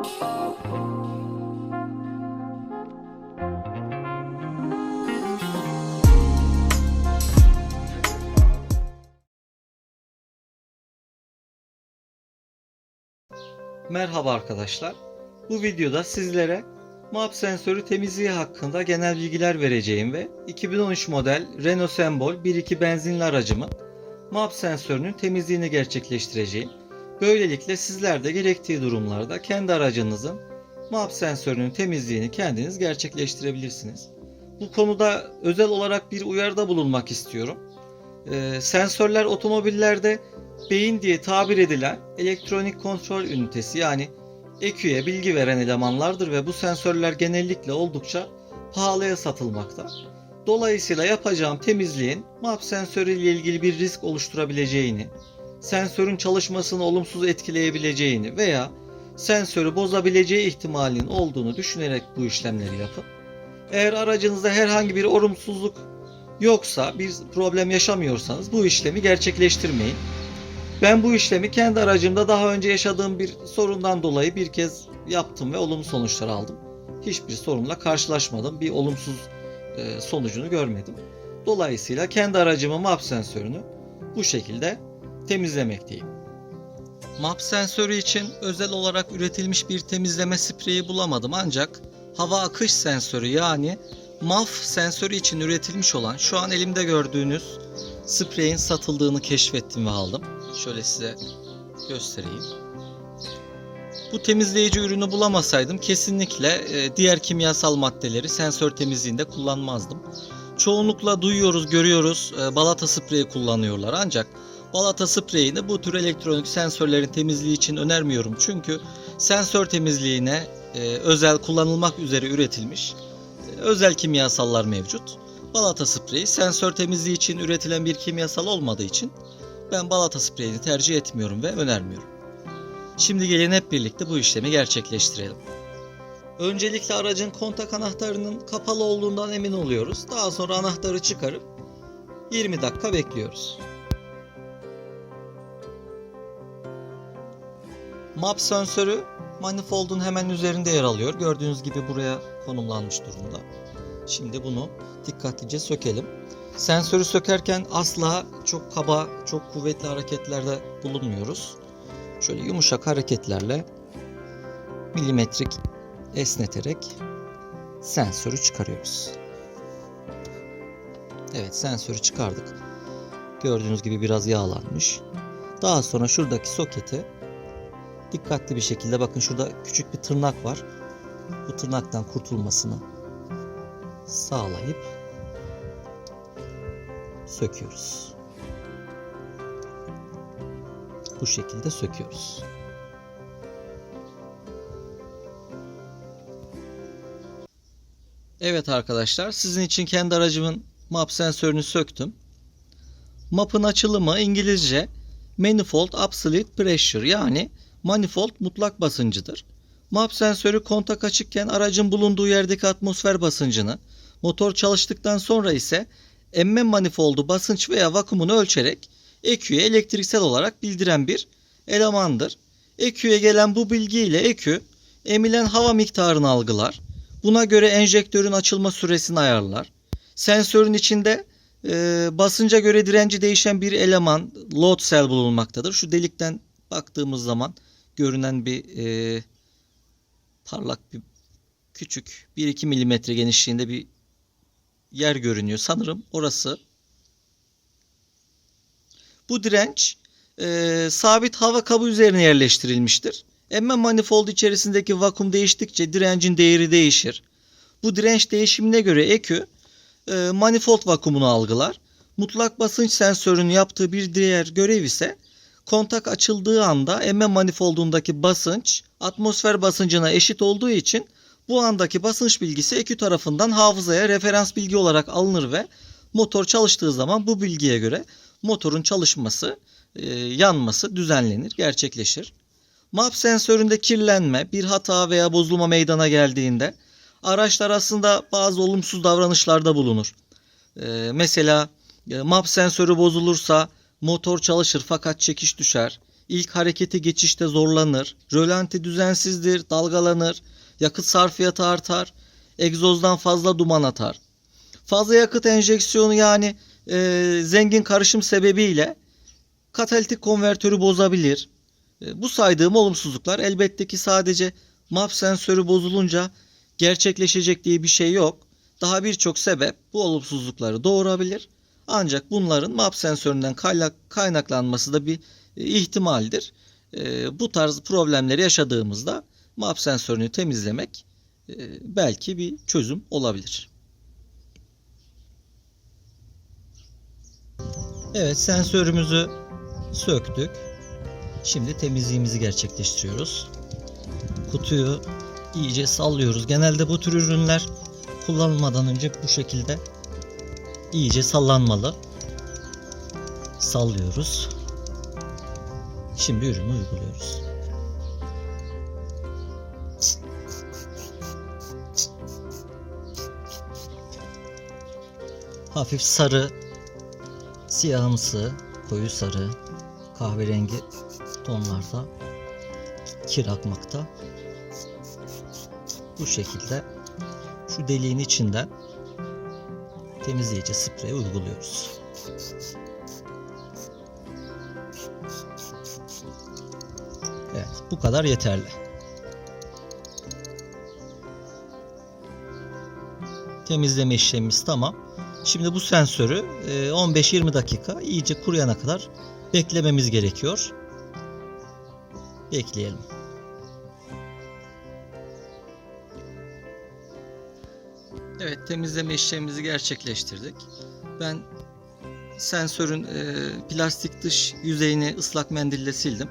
Merhaba arkadaşlar. Bu videoda sizlere MAP sensörü temizliği hakkında genel bilgiler vereceğim ve 2013 model Renault Sembol 1.2 benzinli aracımın MAP sensörünün temizliğini gerçekleştireceğim. Böylelikle sizler de gerektiği durumlarda kendi aracınızın MAP sensörünün temizliğini kendiniz gerçekleştirebilirsiniz. Bu konuda özel olarak bir uyarıda bulunmak istiyorum. Sensörler otomobillerde beyin diye tabir edilen elektronik kontrol ünitesi yani ECU'ye bilgi veren elemanlardır ve bu sensörler genellikle oldukça pahalıya satılmakta. Dolayısıyla yapacağım temizliğin MAP sensörü ile ilgili bir risk oluşturabileceğini, sensörün çalışmasını olumsuz etkileyebileceğini veya sensörü bozabileceği ihtimalinin olduğunu düşünerek bu işlemleri yapın. Eğer aracınızda herhangi bir olumsuzluk yoksa, bir problem yaşamıyorsanız bu işlemi gerçekleştirmeyin. Ben bu işlemi kendi aracımda daha önce yaşadığım bir sorundan dolayı bir kez yaptım ve olumlu sonuçlar aldım. Hiçbir sorunla karşılaşmadım. Bir olumsuz sonucunu görmedim. Dolayısıyla kendi aracımın MAP sensörünü bu şekilde temizlemekteyim. MAP sensörü için özel olarak üretilmiş bir temizleme spreyi bulamadım ancak hava akış sensörü yani MAF sensörü için üretilmiş olan şu an elimde gördüğünüz spreyin satıldığını keşfettim ve aldım. Şöyle size göstereyim. Bu temizleyici ürünü bulamasaydım kesinlikle diğer kimyasal maddeleri sensör temizliğinde kullanmazdım. Çoğunlukla duyuyoruz, görüyoruz balata spreyi kullanıyorlar ancak balata spreyini bu tür elektronik sensörlerin temizliği için önermiyorum. Çünkü sensör temizliğine özel kullanılmak üzere üretilmiş özel kimyasallar mevcut. Balata spreyi sensör temizliği için üretilen bir kimyasal olmadığı için ben balata spreyini tercih etmiyorum ve önermiyorum. Şimdi gelin hep birlikte bu işlemi gerçekleştirelim. Öncelikle aracın kontak anahtarının kapalı olduğundan emin oluyoruz. Daha sonra anahtarı çıkarıp 20 dakika bekliyoruz. MAP sensörü manifoldun hemen üzerinde yer alıyor. Gördüğünüz gibi buraya konumlanmış durumda. Şimdi bunu dikkatlice sökelim. Sensörü sökerken asla çok kaba, çok kuvvetli hareketlerde bulunmuyoruz. Şöyle yumuşak hareketlerle milimetrik esneterek sensörü çıkarıyoruz. Evet, sensörü çıkardık. Gördüğünüz gibi biraz yağlanmış. Daha sonra şuradaki soketi dikkatli bir şekilde, bakın şurada küçük bir tırnak var. Bu tırnaktan kurtulmasını sağlayıp söküyoruz. Bu şekilde söküyoruz. Evet arkadaşlar, sizin için kendi aracımın MAP sensörünü söktüm. MAP'ın açılımı İngilizce Manifold Absolute Pressure yani manifold mutlak basıncıdır. MAP sensörü kontak açıkken aracın bulunduğu yerdeki atmosfer basıncını, motor çalıştıktan sonra ise emme manifoldu basınç veya vakumunu ölçerek ECU'ye elektriksel olarak bildiren bir elemandır. ECU'ye gelen bu bilgi ile ECU emilen hava miktarını algılar. Buna göre enjektörün açılma süresini ayarlar. Sensörün içinde basınca göre direnci değişen bir eleman load cell bulunmaktadır. Şu delikten baktığımız zaman görünen bir parlak bir küçük 1-2 milimetre genişliğinde bir yer görünüyor. Sanırım orası. Bu direnç sabit hava kabı üzerine yerleştirilmiştir. Emme manifoldu içerisindeki vakum değiştikçe direncin değeri değişir. Bu direnç değişimine göre ECU manifold vakumunu algılar. Mutlak basınç sensörünün yaptığı bir diğer görev ise kontak açıldığı anda emme manifoldundaki basınç atmosfer basıncına eşit olduğu için bu andaki basınç bilgisi ECU tarafından hafızaya referans bilgi olarak alınır ve motor çalıştığı zaman bu bilgiye göre motorun çalışması, yanması düzenlenir, gerçekleşir. MAP sensöründe kirlenme, bir hata veya bozulma meydana geldiğinde araçlar aslında bazı olumsuz davranışlarda bulunur. Mesela MAP sensörü bozulursa motor çalışır fakat çekiş düşer. İlk hareketi geçişte zorlanır, rölanti düzensizdir, dalgalanır, yakıt sarfiyatı artar, egzozdan fazla duman atar. Fazla yakıt enjeksiyonu yani zengin karışım sebebiyle katalitik konvertörü bozabilir. Bu saydığım olumsuzluklar elbette ki sadece MAP sensörü bozulunca gerçekleşecek diye bir şey yok. Daha birçok sebep bu olumsuzlukları doğurabilir. Ancak bunların MAP sensöründen kaynaklanması da bir ihtimaldir. Bu tarz problemleri yaşadığımızda MAP sensörünü temizlemek belki bir çözüm olabilir. Evet, sensörümüzü söktük. Şimdi temizliğimizi gerçekleştiriyoruz. Kutuyu iyice sallıyoruz. Genelde bu tür ürünler kullanılmadan önce bu şekilde iyice sallanmalı. Sallıyoruz. Şimdi ürünü uyguluyoruz. Hafif sarı, siyahımsı, koyu sarı, kahverengi tonlarda kir akmakta. Bu şekilde şu deliğin içinden temizleyici spreyi uyguluyoruz. Evet, bu kadar yeterli. Temizleme işlemimiz tamam. Şimdi bu sensörü 15-20 dakika iyice kuruyana kadar beklememiz gerekiyor. Bekleyelim. Evet, temizleme işlemimizi gerçekleştirdik. Ben sensörün plastik dış yüzeyini ıslak mendille sildim.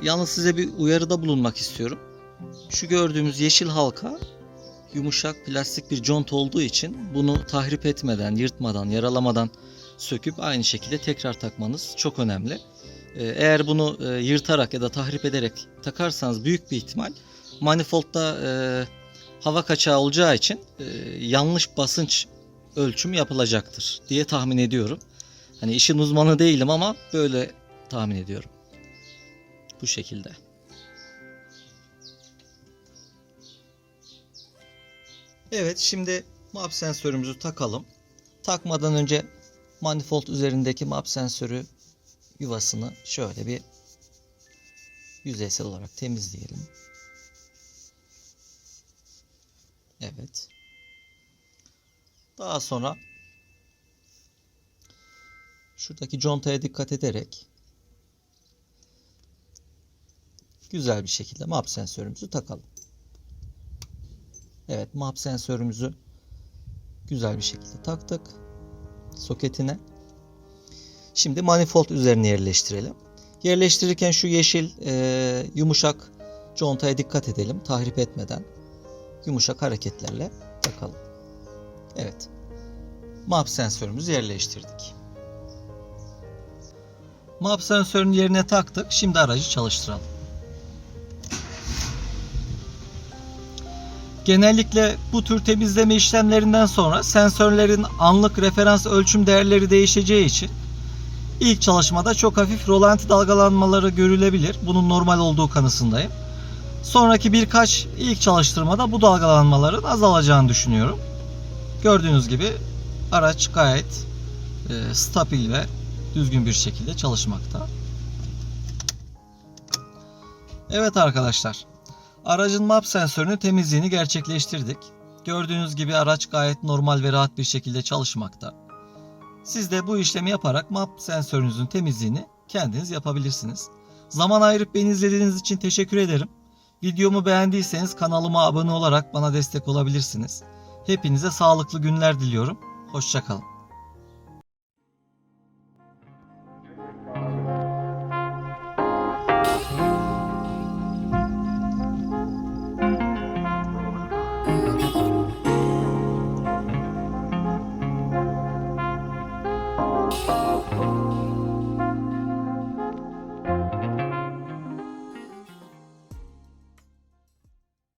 Yalnız size bir uyarıda bulunmak istiyorum. Şu gördüğümüz yeşil halka yumuşak plastik bir conta olduğu için bunu tahrip etmeden, yırtmadan, yaralamadan söküp aynı şekilde tekrar takmanız çok önemli. Eğer bunu yırtarak ya da tahrip ederek takarsanız büyük bir ihtimal manifoldda hava kaçağı olacağı için yanlış basınç ölçümü yapılacaktır diye tahmin ediyorum. Hani işin uzmanı değilim ama böyle tahmin ediyorum. Bu şekilde. Evet, şimdi MAP sensörümüzü takalım. Takmadan önce manifold üzerindeki MAP sensörü yuvasını şöyle bir yüzeysel olarak temizleyelim. Evet. Daha sonra şuradaki contaya dikkat ederek güzel bir şekilde MAP sensörümüzü takalım. Evet, MAP sensörümüzü güzel bir şekilde taktık soketine. Şimdi manifold üzerine yerleştirelim. Yerleştirirken şu yeşil yumuşak contaya dikkat edelim. Tahrip etmeden yumuşak hareketlerle takalım. Evet. MAP sensörümüzü yerleştirdik. MAP sensörünün yerine taktık. Şimdi aracı çalıştıralım. Genellikle bu tür temizleme işlemlerinden sonra sensörlerin anlık referans ölçüm değerleri değişeceği için ilk çalışmada çok hafif rolanti dalgalanmaları görülebilir. Bunun normal olduğu kanısındayım. Sonraki birkaç ilk çalıştırmada bu dalgalanmaların azalacağını düşünüyorum. Gördüğünüz gibi araç gayet stabil ve düzgün bir şekilde çalışmakta. Evet arkadaşlar, aracın MAP sensörünün temizliğini gerçekleştirdik. Gördüğünüz gibi araç gayet normal ve rahat bir şekilde çalışmakta. Siz de bu işlemi yaparak MAP sensörünüzün temizliğini kendiniz yapabilirsiniz. Zaman ayırıp beni izlediğiniz için teşekkür ederim. Videomu beğendiyseniz kanalıma abone olarak bana destek olabilirsiniz. Hepinize sağlıklı günler diliyorum. Hoşça kalın.